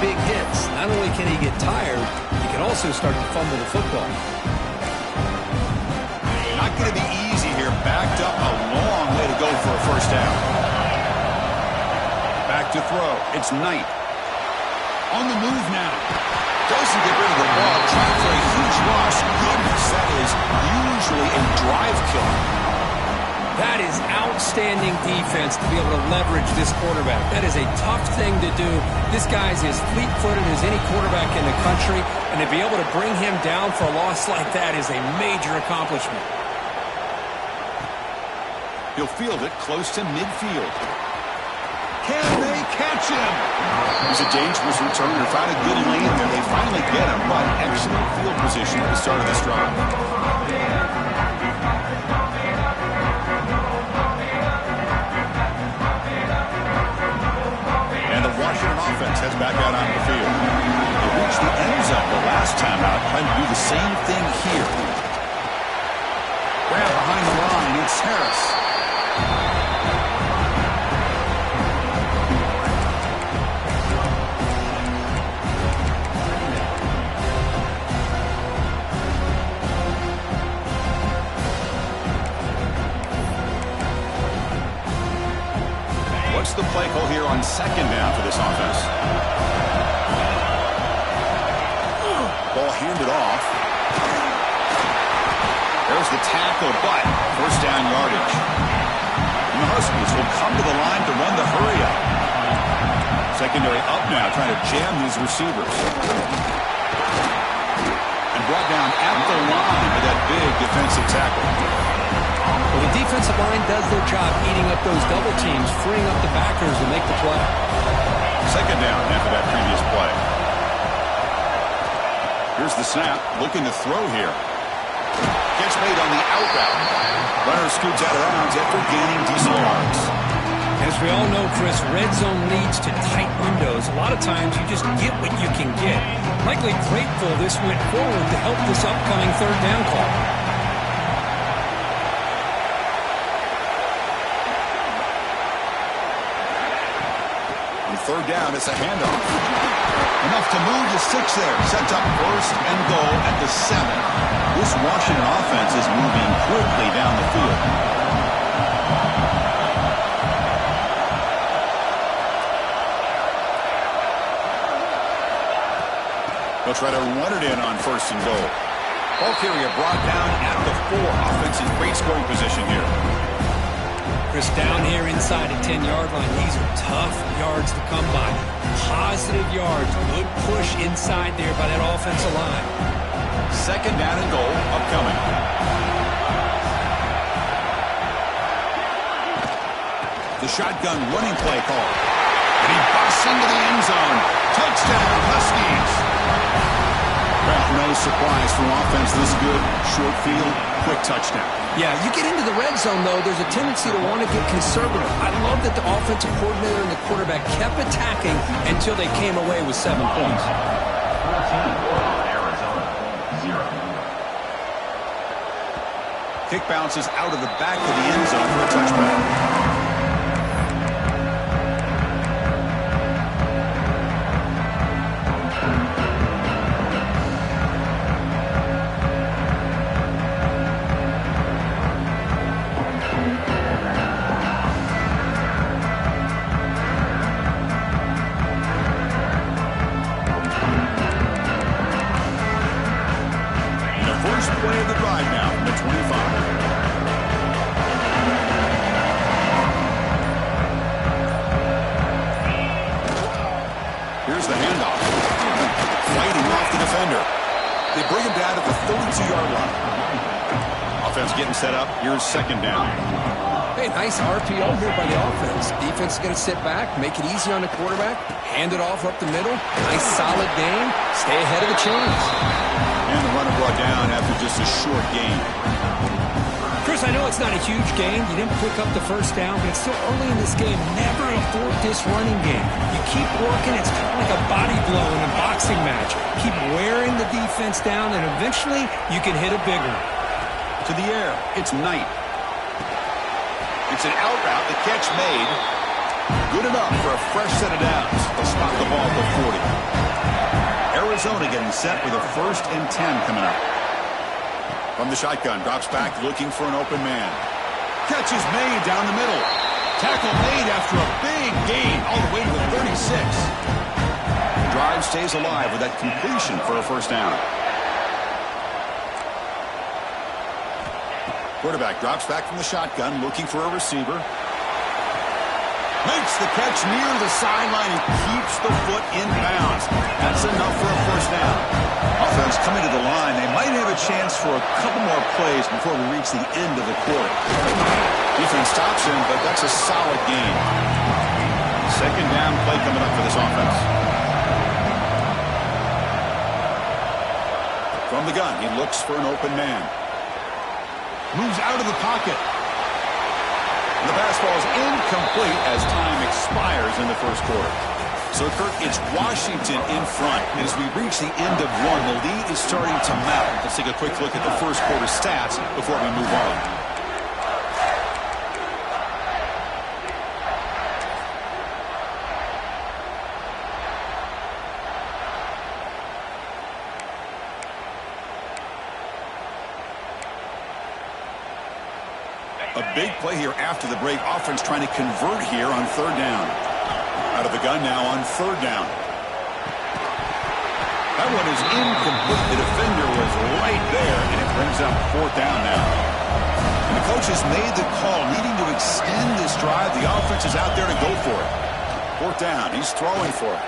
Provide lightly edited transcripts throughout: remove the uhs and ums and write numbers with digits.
big hits. Not only can he get tired, he can also start to fumble the football. Not going to be easy here. Backed up a long way to go for a first down. Back to throw. It's Knight. On the move now. Doesn't get rid of the ball. Trying for a huge loss. Goodness, that is usually a drive killer. That is outstanding defense to be able to leverage this quarterback. That is a tough thing to do. This guy's as fleet-footed as any quarterback in the country, and to be able to bring him down for a loss like that is a major accomplishment. He'll field it close to midfield. Can they catch him? He's a dangerous returner. Found a good lane there. They finally get him, but excellent field position at the start of this drive. And the Washington offense heads back out on the field. They reached the end zone the last time out. Trying to do the same thing here. Grab behind the line. It's Harris. What's the play call here on second down for this offense? Ball handed off. There's the tackle, but first down yardage. And the Huskies will come to the line to run the hurry up. Secondary up now, trying to jam these receivers. And brought down at the line with that big defensive tackle. Well, the defensive line does their job eating up those double teams, freeing up the backers to make the play. Second down after that previous play. Here's the snap, looking to throw here. Catch made on the out route. Runner scoots out of bounds after gaining decent yards. As we all know, Chris, red zone leads to tight windows. A lot of times you just get what you can get. Likely grateful this went forward to help this upcoming third down call. Third down, it's a handoff. Enough to move the 6 there. Sets up first and goal at the 7. This Washington offense is moving quickly down the field. They'll try to run it in on first and goal. Ball carrier brought down at the 4. Offense in great scoring position here. Chris, down here inside the 10-yard line, these are tough yards to come by. Positive yards, good push inside there by that offensive line. Second down and goal upcoming. The shotgun running play call. And he busts into the end zone. Touchdown, Huskies. Well, no surprise from offense this good. Short field, quick touchdown. Yeah, you get into the red zone, though, there's a tendency to want to get conservative. I love that the offensive coordinator and the quarterback kept attacking until they came away with 7 points. Arizona, 0. Kick bounces out of the back of the end zone for a touchback. Set up. Here's second down. Hey, nice RPO here by the offense. Defense is going to sit back, make it easy on the quarterback, hand it off up the middle. Nice solid game. Stay ahead of the chains. And the runner brought down after just a short gain. Chris, I know it's not a huge game. You didn't pick up the first down, but it's still early in this game. Never abort this running game. You keep working. It's kind of like a body blow in a boxing match. Keep wearing the defense down, and eventually you can hit a big one. To the air, it's Knight. It's an out route, the catch made. Good enough for a fresh set of downs. They'll spot the ball at the 40. Arizona getting set with a 1st and 10 coming up. From the shotgun, drops back looking for an open man. Catch is made down the middle. Tackle made after a big gain all the way to the 36. The drive stays alive with that completion for a 1st down. Quarterback drops back from the shotgun looking for a receiver. Makes the catch near the sideline and keeps the foot in bounds. That's enough for a 1st down. Offense coming to the line. They might have a chance for a couple more plays before we reach the end of the quarter. Defense stops him, but that's a solid gain. 2nd down play coming up for this offense. From the gun, he looks for an open man. Moves out of the pocket. The pass ball is incomplete as time expires in the 1st quarter. So, Kirk, it's Washington in front. And as we reach the end of one, the lead is starting to mount. Let's take a quick look at the 1st quarter stats before we move on. A big play here after the break. Offense trying to convert here on 3rd down. Out of the gun now on 3rd down. That one is incomplete. The defender was right there, and it brings up 4th down now. And the coach has made the call, needing to extend this drive. The offense is out there to go for it. 4th down. He's throwing for it.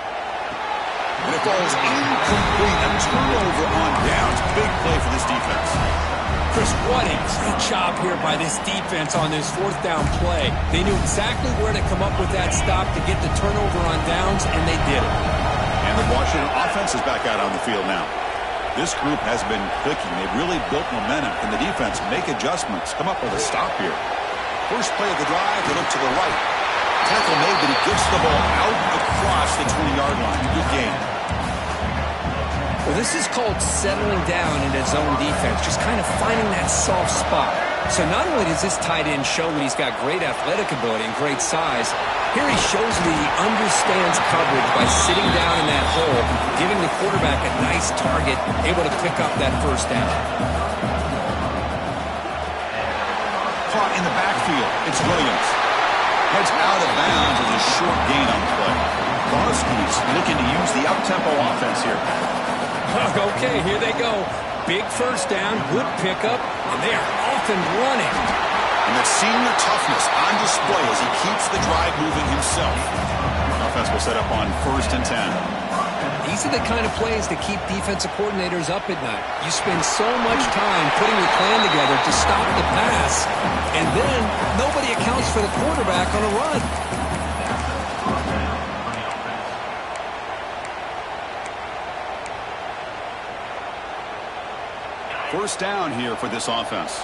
And it falls incomplete. A turnover on downs. Big play for this defense. Chris, what a great job here by this defense on this 4th down play. They knew exactly where to come up with that stop to get the turnover on downs, and they did it. And the Washington offense is back out on the field now. This group has been clicking. They've really built momentum. Can the defense make adjustments? Come up with a stop here. First play of the drive, they look to the right. Tackle made, but he gets the ball out across the 20-yard line. Good game. Well, this is called settling down in his zone defense, just kind of finding that soft spot. So not only does this tight end show that he's got great athletic ability and great size, here he shows me he understands coverage by sitting down in that hole, giving the quarterback a nice target, able to pick up that 1st down. Caught in the backfield. It's Williams. Heads out of bounds with a short gain on the play. Huskies looking to use the up-tempo offense here. Okay, here they go. Big 1st down, good pickup, and they are off and running. And that senior toughness on display as he keeps the drive moving himself. Offense will set up on 1st and 10. These are the kind of plays that keep defensive coordinators up at night. You spend so much time putting your plan together to stop the pass, and then nobody accounts for the quarterback on a run. 1st down here for this offense.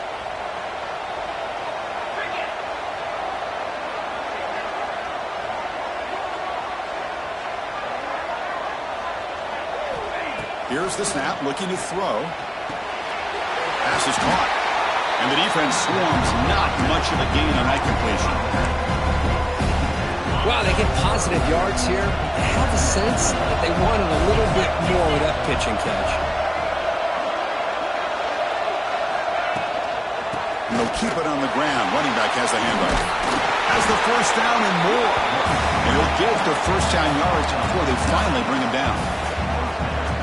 Here's the snap, looking to throw. Pass is caught. And the defense swarms. Not much of a gain on that completion. Wow, they get positive yards here. I have a sense that they wanted a little bit more with that pitch and catch. And they'll keep it on the ground. Running back has the handoff. Has the 1st down and more. And he'll get the 1st down yards before they finally bring him down.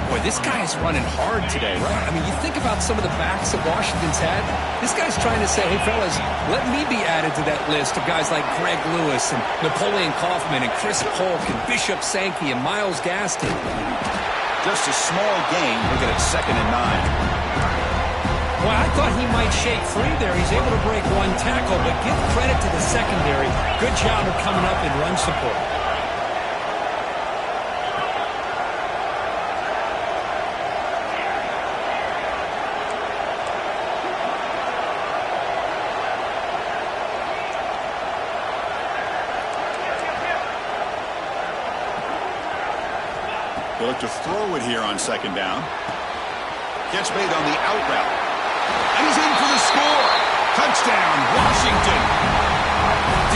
Boy, this guy is running hard today, right? I mean, you think about some of the backs that Washington's had. This guy's trying to say, hey, fellas, let me be added to that list of guys like Greg Lewis and Napoleon Kaufman and Chris Polk and Bishop Sankey and Myles Gaston. Just a small gain. Look at it, 2nd and 9. Well, I thought he might shake free there. He's able to break one tackle, but give credit to the secondary. Good job of coming up in run support. They look to throw it here on 2nd down. Catch made on the out route. And he's in for the score. Touchdown, Washington.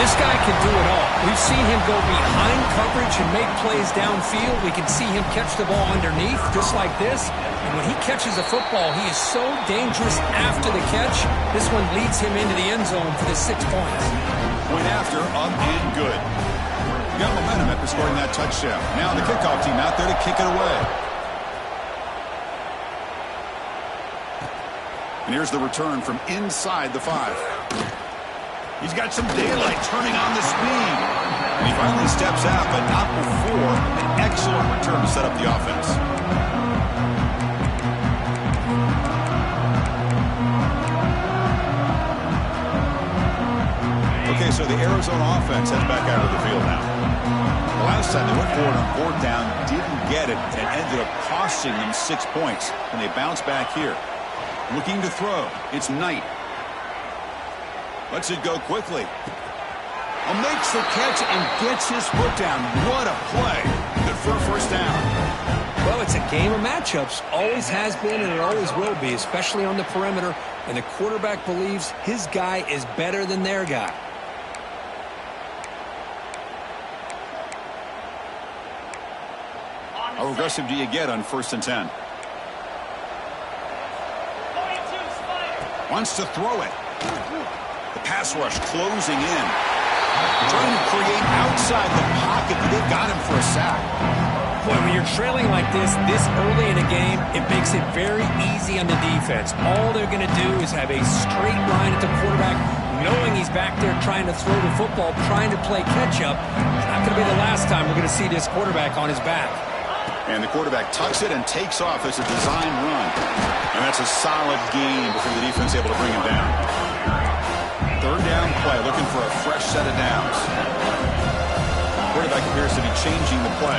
This guy can do it all. We've seen him go behind coverage and make plays downfield. We can see him catch the ball underneath, just like this. And when he catches a football, he is so dangerous after the catch. This one leads him into the end zone for the 6 points. Point after, up and good. You got momentum after scoring that touchdown. Now the kickoff team out there to kick it away. And here's the return from inside the 5. He's got some daylight turning on the speed. And he finally steps out, but not before an excellent return to set up the offense. Okay, so the Arizona offense heads back out of the field now. The last time they went forward on 4th down, didn't get it, and ended up costing them 6 points. And they bounce back here. Looking to throw. It's Knight. Lets it go quickly. Makes the catch and gets his foot down. What a play. Good for a first down. Well, it's a game of matchups. Always has been and it always will be, especially on the perimeter. And the quarterback believes his guy is better than their guy. How aggressive do you get on 1st and 10? Wants to throw it. The pass rush closing in. Trying to create outside the pocket, but they've got him for a sack. Boy, when you're trailing like this early in a game, it makes it very easy on the defense. All they're going to do is have a straight line at the quarterback, knowing he's back there trying to throw the football, trying to play catch-up. It's not going to be the last time we're going to see this quarterback on his back. And the quarterback tucks it and takes off as a design run. And that's a solid gain before the defense able to bring him down. 3rd down play, looking for a fresh set of downs. The quarterback appears to be changing the play.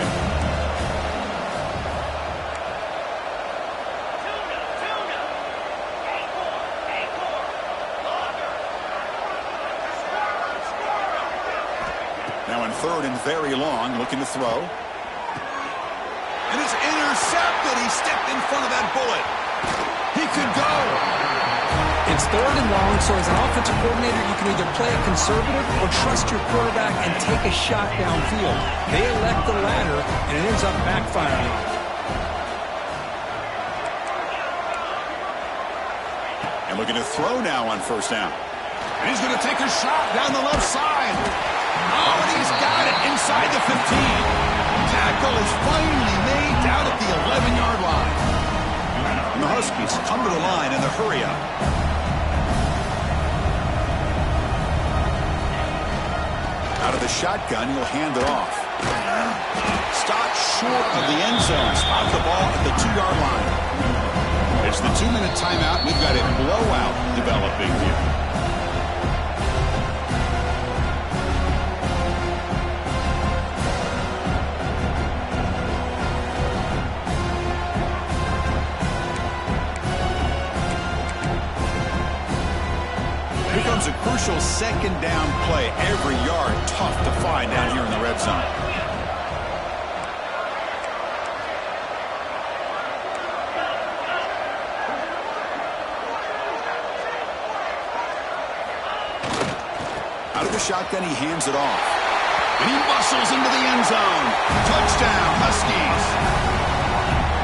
Now in 3rd and very long, looking to throw. And it's intercepted. He stepped in front of that bullet. He could go. It's 3rd and long, so as an offensive coordinator, you can either play it conservative or trust your quarterback and take a shot downfield. They elect the latter, and it ends up backfiring. And looking to throw now on 1st down. And he's going to take a shot down the left side. Oh, and he's got it inside the 15. Tackle is finally made down at the 11-yard line. And the Huskies come to the line in the hurry-up. Out of the shotgun, he'll hand it off. Stopped short of the end zone. Spot the ball at the 2-yard line. It's the 2-minute timeout. We've got a blowout developing here. A crucial 2nd down play. Every yard tough to find down here in the red zone. Out of the shotgun, he hands it off. And he muscles into the end zone. Touchdown, Huskies.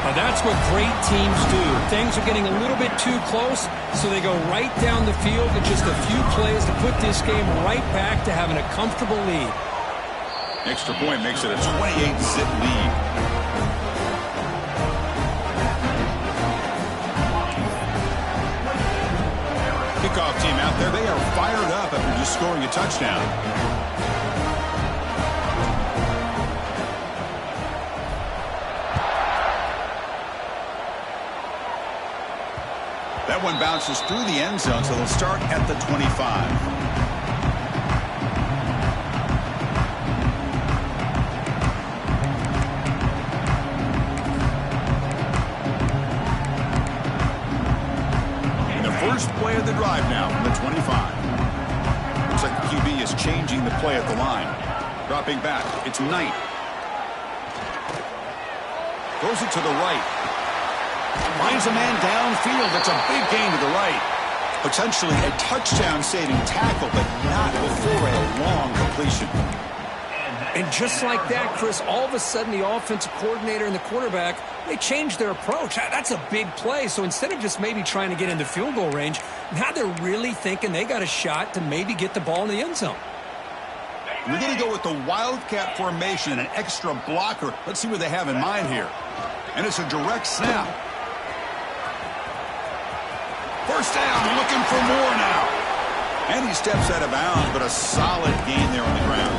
Now that's what great teams do. Things are getting a little bit too close, so they go right down the field with just a few plays to put this game right back to having a comfortable lead. Extra point makes it a 28-zip lead. Kickoff team out there, they are fired up after just scoring a touchdown. That one bounces through the end zone, so they'll start at the 25. Play of the drive now from the 25. Looks like the QB is changing the play at the line. Dropping back. It's Knight. Throws it to the right. Finds a man downfield. It's a big gain to the right. Potentially a touchdown-saving tackle, but not before a long completion. And just like that, Chris, all of a sudden the offensive coordinator and the quarterback, they changed their approach. That's a big play. So instead of just maybe trying to get into field goal range, now they're really thinking they got a shot to maybe get the ball in the end zone. We're going to go with the Wildcat formation and an extra blocker. Let's see what they have in mind here. And it's a direct snap. First down, looking for more now. And he steps out of bounds, but a solid gain there on the ground.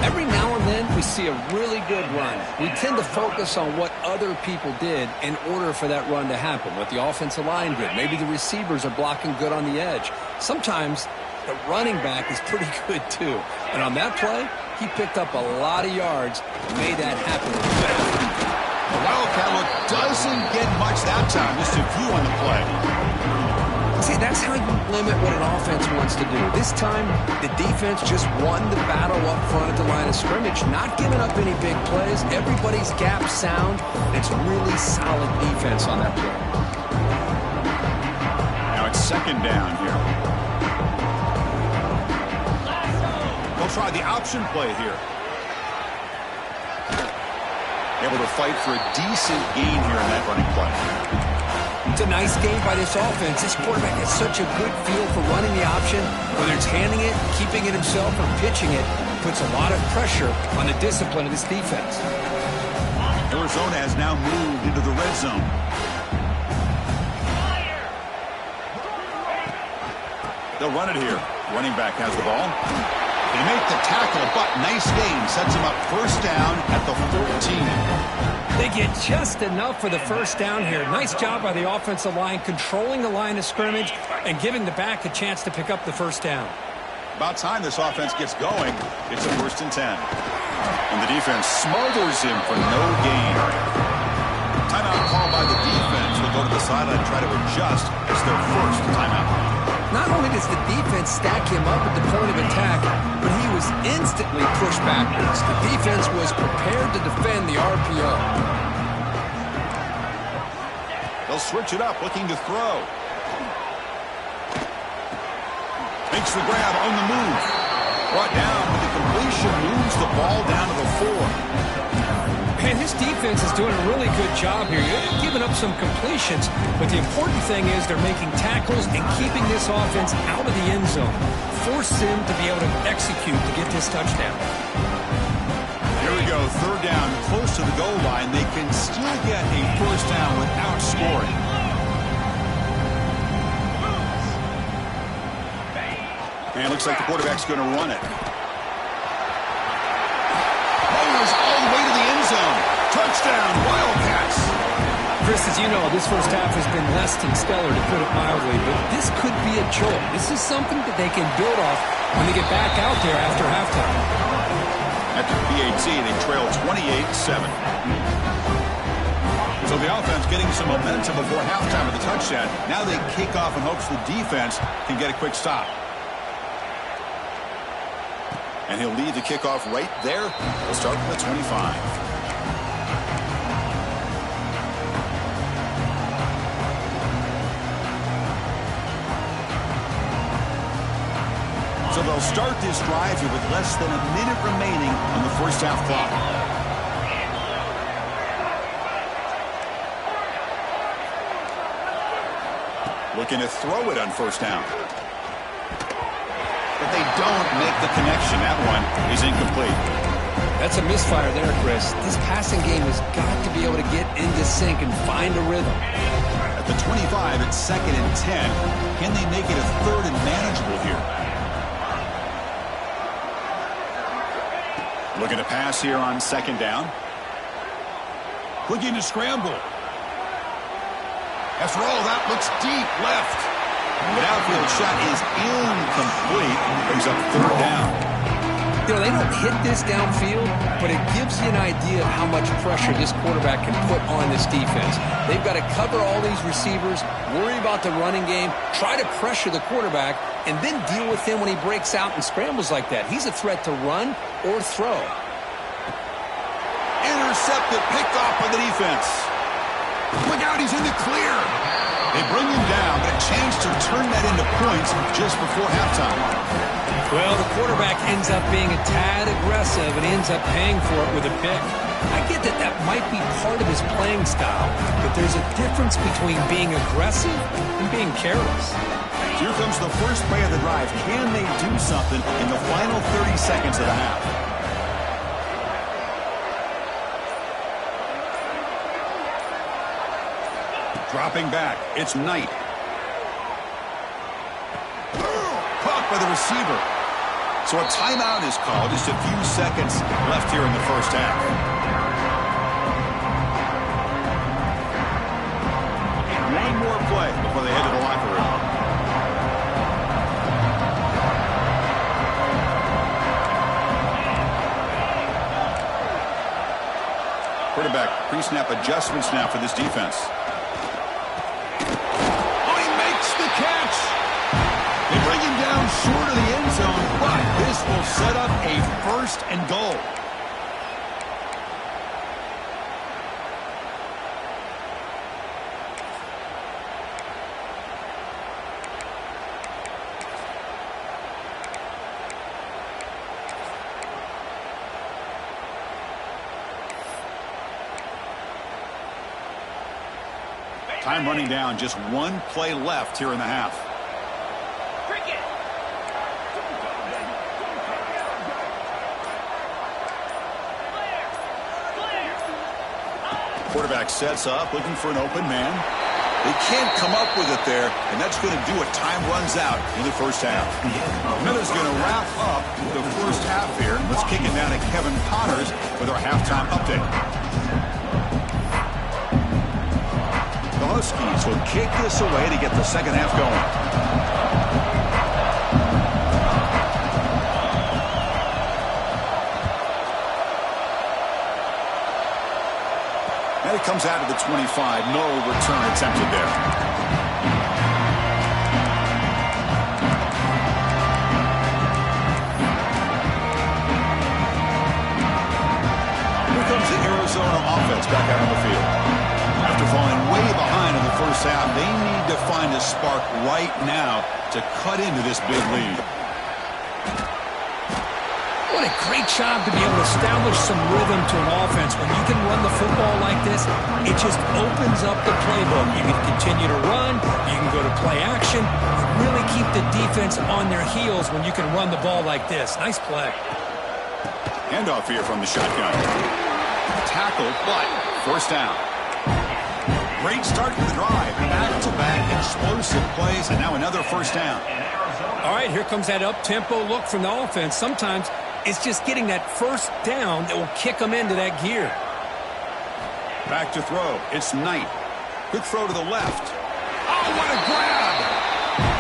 Every now and then we see a really good run. We tend to focus on what other people did in order for that run to happen, what the offensive line did. Maybe the receivers are blocking good on the edge. Sometimes the running back is pretty good too. And on that play, he picked up a lot of yards and made that happen. The Wildcat look doesn't get much that time. Just a few on the play. See, that's how you limit what an offense wants to do. This time, the defense just won the battle up front at the line of scrimmage, not giving up any big plays. Everybody's gap sound. It's really solid defense on that play. Now it's second down here. They'll try the option play here. Able to fight for a decent gain here in that running play. It's a nice game by this offense. This quarterback has such a good feel for running the option. Whether it's handing it, keeping it himself, or pitching it, puts a lot of pressure on the discipline of this defense. Arizona has now moved into the red zone. They'll run it here. Running back has the ball. They make the tackle, but nice gain. Sets him up first down at the 14. They get just enough for the first down here. Nice job by the offensive line, controlling the line of scrimmage and giving the back a chance to pick up the first down. About time this offense gets going. It's a 1st and 10. And the defense smothers him for no gain. Timeout called by the defense. They'll go to the sideline and try to adjust. It's their first timeout. Not only does the defense stack him up at the point of attack, but he was instantly pushed backwards. The defense was prepared to defend the RPO. They'll switch it up, looking to throw. Makes the grab on the move. Brought down with the completion, moves the ball down to the 4. And his defense is doing a really good job here. You're giving up some completions, but the important thing is they're making tackles and keeping this offense out of the end zone. Force him to be able to execute to get this touchdown. Here we go, 3rd down, close to the goal line. They can still get a first down without scoring. And it looks like the quarterback's going to run it. All the way to the end zone. Touchdown, Wildcats. Chris, as you know, this first half has been less than stellar, to put it mildly, but this could be a jolt. This is something that they can build off when they get back out there after halftime. At the PAT, they trail 28-7. So the offense getting some momentum before halftime with the touchdown. Now they kick off in hopes the defense can get a quick stop. And he'll lead the kickoff right there. We'll start from the 25. So they'll start this drive here with less than a minute remaining on the first half clock. Looking to throw it on first down. But they don't make the connection. That one is incomplete. That's a misfire there, Chris. This passing game has got to be able to get into sync and find a rhythm. At the 25, it's 2nd and 10. Can they make it a 3rd and manageable here? Looking to pass here on 2nd down. Looking to scramble. After all, that looks deep left. The outfield shot is incomplete. Brings up 3rd down. You know, they don't hit this downfield, but it gives you an idea of how much pressure this quarterback can put on this defense. They've got to cover all these receivers, worry about the running game, try to pressure the quarterback, and then deal with him when he breaks out and scrambles like that. He's a threat to run or throw. Intercepted, picked off by the defense. Look out, he's in the clear. They bring him down, but a chance to turn that into points just before halftime. Well, the quarterback ends up being a tad aggressive and ends up paying for it with a pick. I get that that might be part of his playing style, but there's a difference between being aggressive and being careless. Here comes the first play of the drive. Can they do something in the final 30 seconds of the half? Dropping back, it's Knight. Caught by the receiver. So a timeout is called. Just a few seconds left here in the first half. One more play before they head to the locker room. Quarterback pre-snap adjustments now for this defense. Oh, he makes the catch. They bring him down short of the end zone, but this will set up a 1st and goal. Time running down, just one play left here in the half. Quarterback sets up, looking for an open man. They can't come up with it there, and that's going to do it. Time runs out in the first half. Miller's going to wrap up the first half here. Let's kick it down to Kevin Connors with our halftime update. The Huskies will kick this away to get the second half going. And it comes out of the 25. No return attempted there. Here comes the Arizona offense back out on the field. After falling way behind in the first half, they need to find a spark right now to cut into this big lead. What a great job to be able to establish some rhythm to an offense. When you can run the football like this, it just opens up the playbook. You can continue to run, you can go to play action, and really keep the defense on their heels when you can run the ball like this. Nice play. Handoff here from the shotgun. Tackle, but first down. Great start to the drive. Back-to-back explosive plays, and now another first down. All right, here comes that up-tempo look from the offense. Sometimes it's just getting that first down that will kick them into that gear. Back to throw. It's Knight. Good throw to the left. Oh, what a grab!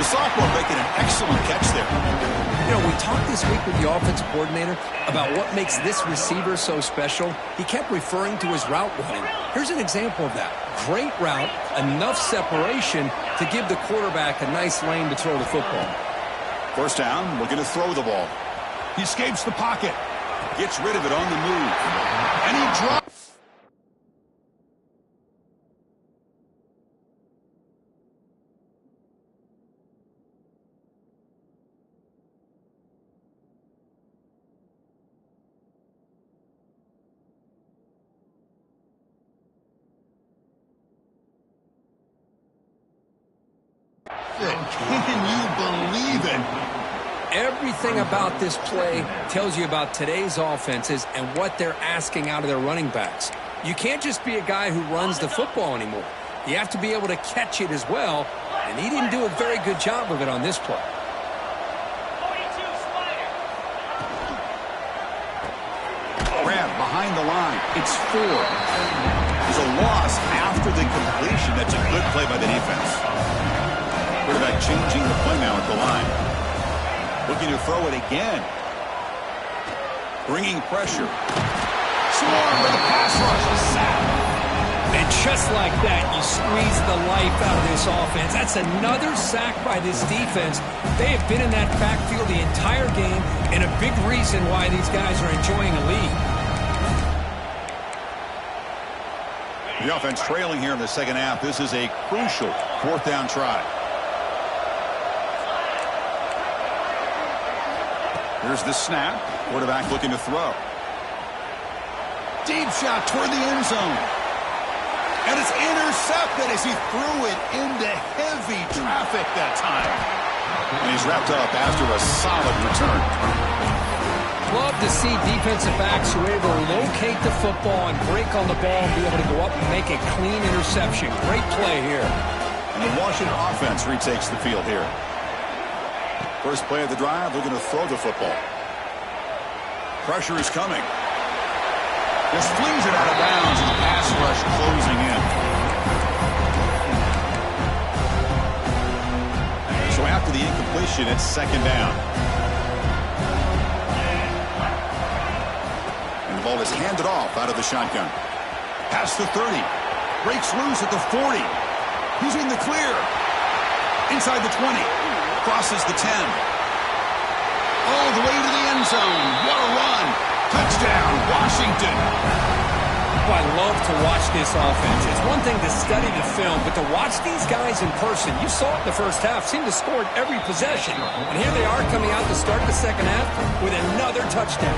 The sophomore making an excellent catch there. You know, we talked this week with the offensive coordinator about what makes this receiver so special. He kept referring to his route running. Here's an example of that. Great route, enough separation to give the quarterback a nice lane to throw the football. First down, looking to throw the ball. He escapes the pocket. Gets rid of it on the move. And he drops. Can you believe it? Everything about this play tells you about today's offenses and what they're asking out of their running backs. You can't just be a guy who runs the football anymore. You have to be able to catch it as well, and he didn't do a very good job of it on this play. Grab behind the line. It's 4. There's a loss after the completion. That's a good play by the defense. Quarterback changing the play now at the line. Looking to throw it again. Bringing pressure. Swarm with a pass rush. A sack. And just like that, you squeeze the life out of this offense. That's another sack by this defense. They have been in that backfield the entire game, and a big reason why these guys are enjoying a lead. The offense trailing here in the second half. This is a crucial fourth down try. Here's the snap. Quarterback looking to throw. Deep shot toward the end zone. And it's intercepted as he threw it into heavy traffic that time. And he's wrapped up after a solid return. Love to see defensive backs who are able to locate the football and break on the ball and be able to go up and make a clean interception. Great play here. And the Washington offense retakes the field here. First play of the drive, they're going to throw the football. Pressure is coming. Just flings it out of bounds as pass rush closing in. So after the incompletion, it's second down. And the ball is handed off out of the shotgun. Past the 30. Breaks loose at the 40. He's in the clear. Inside the 20. Crosses the 10. All the way to the end zone. What a run. Touchdown, Washington. Oh, I love to watch this offense. It's one thing to study the film, but to watch these guys in person, you saw it in the first half, seemed to score at every possession. And here they are coming out to start the second half with another touchdown.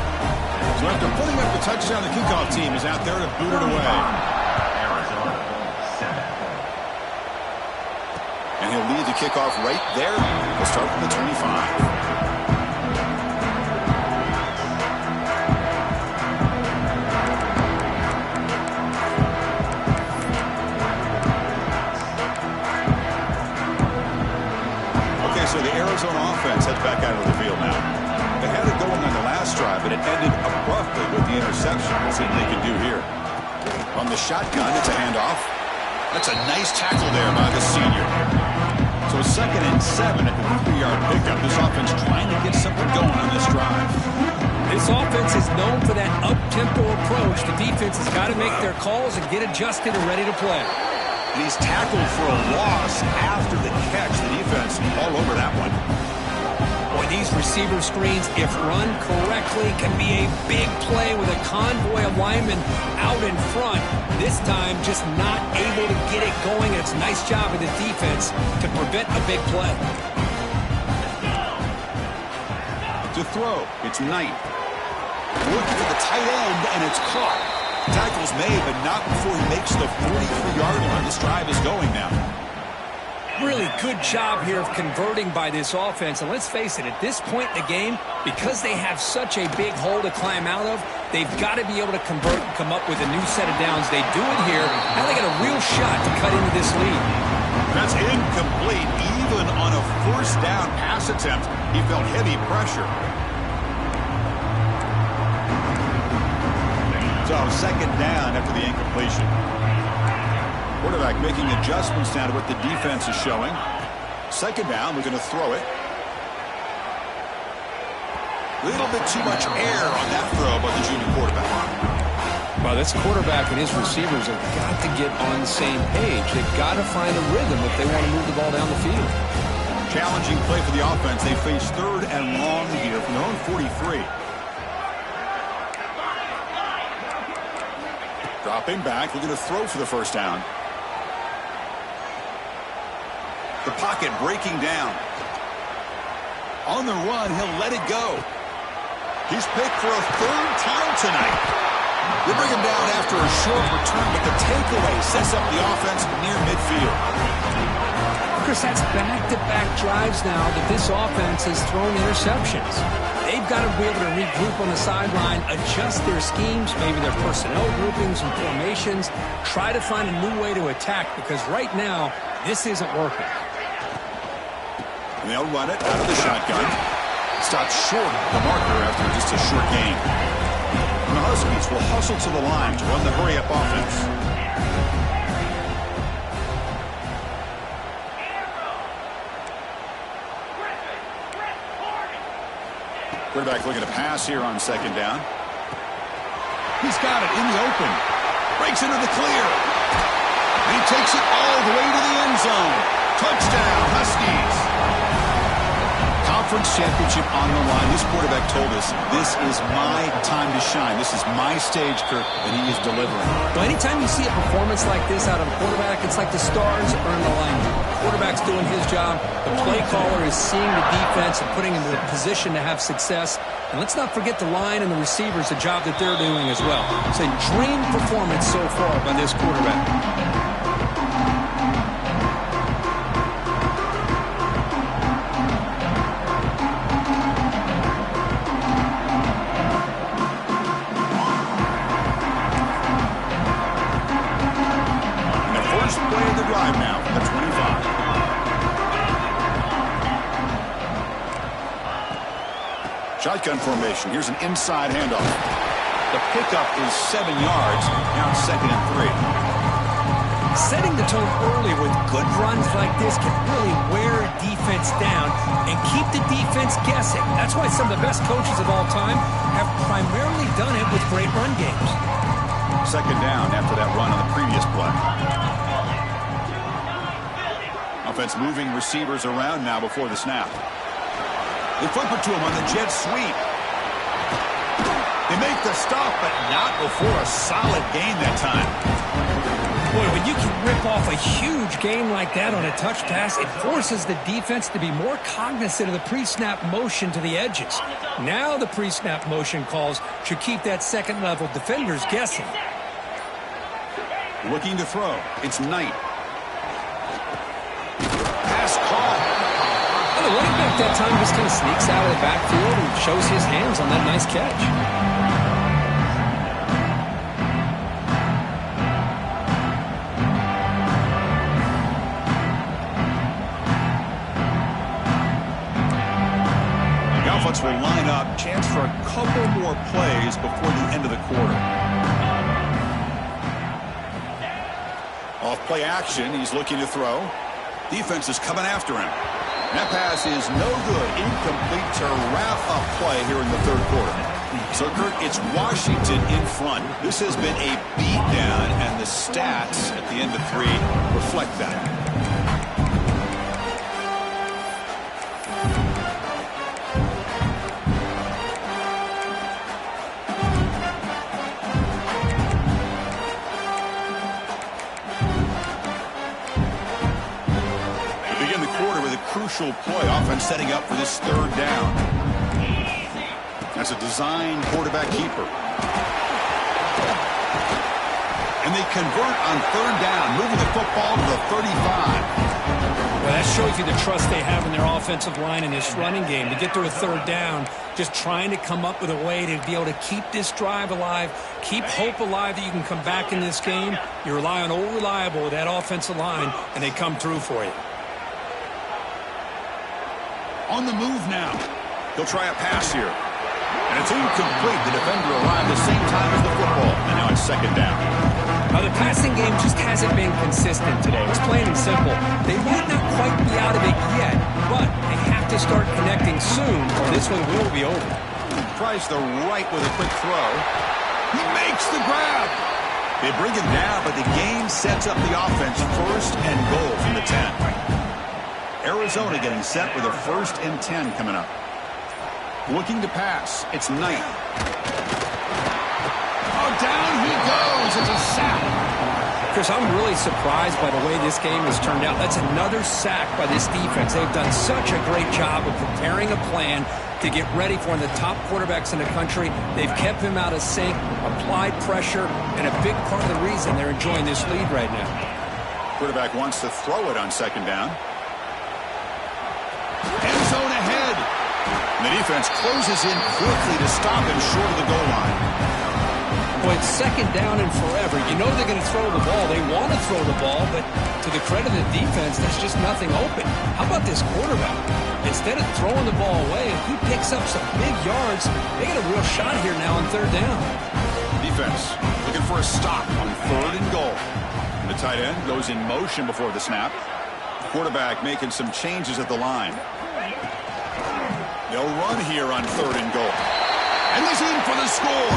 So after putting up the touchdown, the kickoff team is out there to boot it away. And he'll lead the kickoff right there. We'll start from the 25. So the Arizona offense heads back out of the field now. They had it going on the last drive, but it ended abruptly with the interception. Let's see what they can do here. From the shotgun, it's a handoff. That's a nice tackle there by the senior. So 2nd and 7 at the 3-yard pickup. This offense trying to get something going on this drive. This offense is known for that up-tempo approach. The defense has got to make their calls and get adjusted and ready to play. And he's tackled for a loss after the catch. The defense all over that one. Boy, these receiver screens, if run correctly, can be a big play with a convoy of linemen out in front. This time, just not able to get it going. It's a nice job of the defense to prevent a big play. To throw, it's Knight. Looking for the tight end, and it's caught. Tackles made, but not before he makes the 43-yard line. This drive is going now. Really good job here of converting by this offense. And let's face it, at this point in the game, because they have such a big hole to climb out of, they've got to be able to convert and come up with a new set of downs. They do it here. Now they got a real shot to cut into this lead. That's incomplete. Even on a first down pass attempt, he felt heavy pressure. So 2nd down after the incompletion. Quarterback making adjustments now to what the defense is showing. 2nd down, we're going to throw it. A little bit too much air on that throw by the junior quarterback. Well, this quarterback and his receivers have got to get on the same page. They've got to find a rhythm if they want to move the ball down the field. Challenging play for the offense. They face 3rd and long here from their own 43. Dropping back, we're going to throw for the first down. The pocket breaking down. On the run, he'll let it go. He's picked for a 3rd time tonight. They bring him down after a short return, but the takeaway sets up the offense near midfield. Chris, that's back-to-back drives now that this offense has thrown interceptions. They've got to be able to regroup on the sideline, adjust their schemes, maybe their personnel groupings and formations, try to find a new way to attack, because right now, this isn't working. And they'll run it out of the shotgun. Stopped short of the marker after just a short gain. And the Huskies will hustle to the line to run the hurry-up offense. Quarterback looking to pass here on 2nd down. He's got it in the open. Breaks into the clear. And he takes it all the way to the end zone. Touchdown, Huskies. conference championship on the line. This quarterback told us, this is my time to shine. This is my stage, Kirk, and he is delivering. Well, anytime you see a performance like this out of a quarterback, it's like the stars are in alignment. The quarterback's doing his job. The play caller is seeing the defense and putting him in a position to have success. And let's not forget the line and the receivers, the job that they're doing as well. It's a dream performance so far by this quarterback. Now from the 25. Shotgun formation. Here's an inside handoff. The pickup is 7 yards. Now it's 2nd and 3. Setting the tone early with good runs like this can really wear a defense down and keep the defense guessing. That's why some of the best coaches of all time have primarily done it with great run games. 2nd down after that run on the previous play. Offense moving receivers around now before the snap. They flip it to him on the jet sweep. They make the stop, but not before a solid gain that time. Boy, when you can rip off a huge gain like that on a touch pass, it forces the defense to be more cognizant of the pre-snap motion to the edges. Now the pre-snap motion calls should keep that second-level defenders guessing. Looking to throw. It's Knight. Pass call. Well, the running back that time just kind of sneaks out of the backfield and shows his hands on that nice catch. The offense will line up. Chance for a couple more plays before the end of the quarter. Off play action. He's looking to throw. Defense is coming after him. That pass is no good. Incomplete to wrap up play here in the 3rd quarter. So, Kurt, it's Washington in front. This has been a beatdown, and the stats at the end of 3 reflect that. Crucial play. Offense setting up for this 3rd down. That's a design quarterback keeper. And they convert on 3rd down, moving the football to the 35. Well, that shows you the trust they have in their offensive line in this running game. To get to a 3rd down, just trying to come up with a way to be able to keep this drive alive, keep hope alive that you can come back in this game. You rely on Old Reliable, that offensive line, and they come through for you. On the move now. He'll try a pass here. And it's incomplete. The defender arrived at the same time as the football. And now it's 2nd down. Now, the passing game just hasn't been consistent today. It's plain and simple. They might not quite be out of it yet, but they have to start connecting soon or this one will be over. Tries the right with a quick throw. He makes the grab. They bring him down, but the game sets up the offense 1st and goal from the 10. Arizona getting set with a 1st and 10 coming up. Looking to pass. It's Knight. Oh, down he goes. It's a sack. Chris, I'm really surprised by the way this game has turned out. That's another sack by this defense. They've done such a great job of preparing a plan to get ready for one of the top quarterbacks in the country. They've kept him out of sync, applied pressure, and a big part of the reason they're enjoying this lead right now. Quarterback wants to throw it on 2nd down. End zone ahead. And the defense closes in quickly to stop him short of the goal line. Well, it's 2nd down and forever. You know they're going to throw the ball. They want to throw the ball, but to the credit of the defense, there's just nothing open. How about this quarterback? Instead of throwing the ball away, if he picks up some big yards, they get a real shot here now on 3rd down. Defense looking for a stop on 3rd and goal. The tight end goes in motion before the snap. Quarterback making some changes at the line. They'll run here on 3rd and goal. And he's in for the score.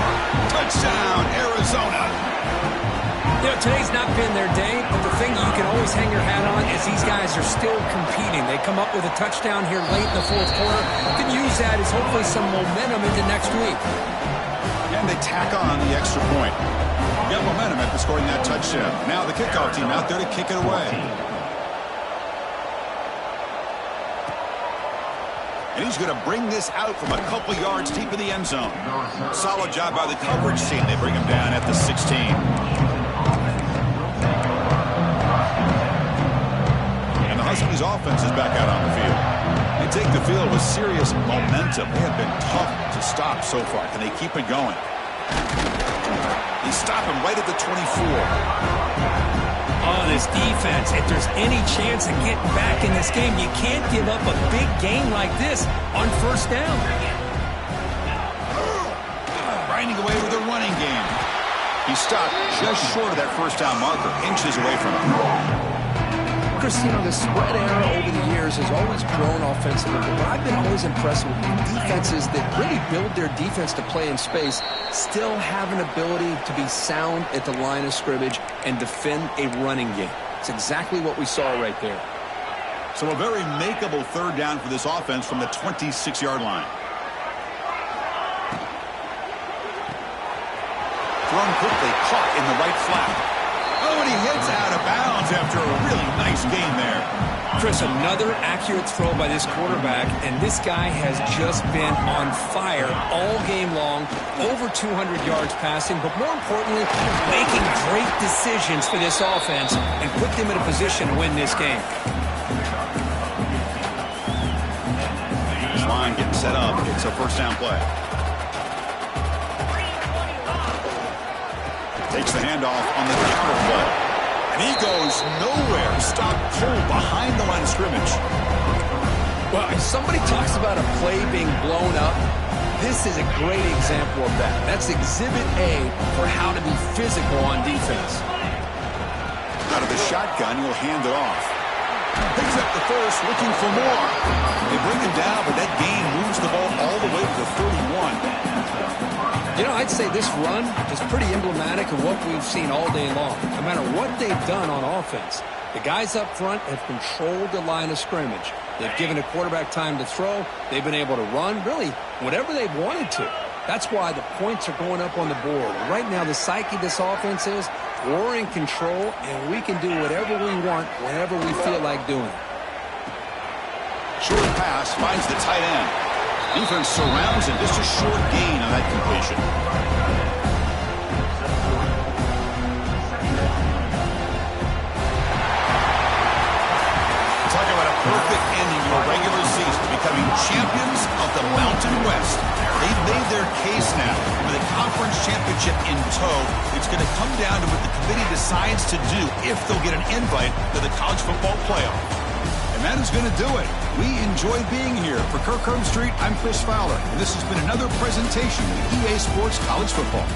Touchdown, Arizona. You know, today's not been their day, but the thing you can always always hang your hat on is these guys are still competing. They come up with a touchdown here late in the fourth quarter. You can use that as hopefully some momentum into next week. And they tack on the extra point. Got momentum after scoring that touchdown. Now the kickoff team out there to kick it away. And he's going to bring this out from a couple yards deep in the end zone. Solid job by the coverage team. They bring him down at the 16. And the Huskies offense is back out on the field. They take the field with serious momentum. They have been tough to stop so far. Can they keep it going? They stop him right at the 24. Oh, this defense, if there's any chance of getting back in this game, you can't give up a big game like this on first down. Grinding away with a running game. He stopped just short of that first down marker, inches away from him. Chris, you know, the spread era over the years has always grown offensively, but I've been always impressed with defenses that really build their defense to play in space, still have an ability to be sound at the line of scrimmage and defend a running game. It's exactly what we saw right there. So a very makeable third down for this offense from the 26-yard line. Thrown quickly, caught in the right flat. Oh, and he hits out of bounds after a really nice game there. Chris, another accurate throw by this quarterback, and this guy has just been on fire all game long, over 200 yards passing, but more importantly, making great decisions for this offense and put them in a position to win this game. This line getting set up. It's a first down play. Takes the handoff on the counter play. And he goes nowhere. Stop cold behind the line of scrimmage. Well, if somebody talks about a play being blown up, this is a great example of that. That's exhibit A for how to be physical on defense. Out of the shotgun, he'll hand it off. Picks up the first, looking for more. They bring him down, but that gain moves the ball all the way to the 31. You know, I'd say this run is pretty emblematic of what we've seen all day long. No matter what they've done on offense, the guys up front have controlled the line of scrimmage. They've given the quarterback time to throw. They've been able to run, really, whatever they've wanted to. That's why the points are going up on the board. And right now, the psyche of this offense is we're in control, and we can do whatever we want whenever we feel like doing it. Short pass finds the tight end. Defense surrounds him. Just a short gain on that completion. Talk about a perfect ending to a regular season, becoming champions of the Mountain West. They've made their case now. With a conference championship in tow, it's going to come down to what the committee decides to do if they'll get an invite to the college football playoff. And that is going to do it. We enjoyed being here. For Kirk Herbstreit, I'm Chris Fowler, and this has been another presentation of EA Sports College Football.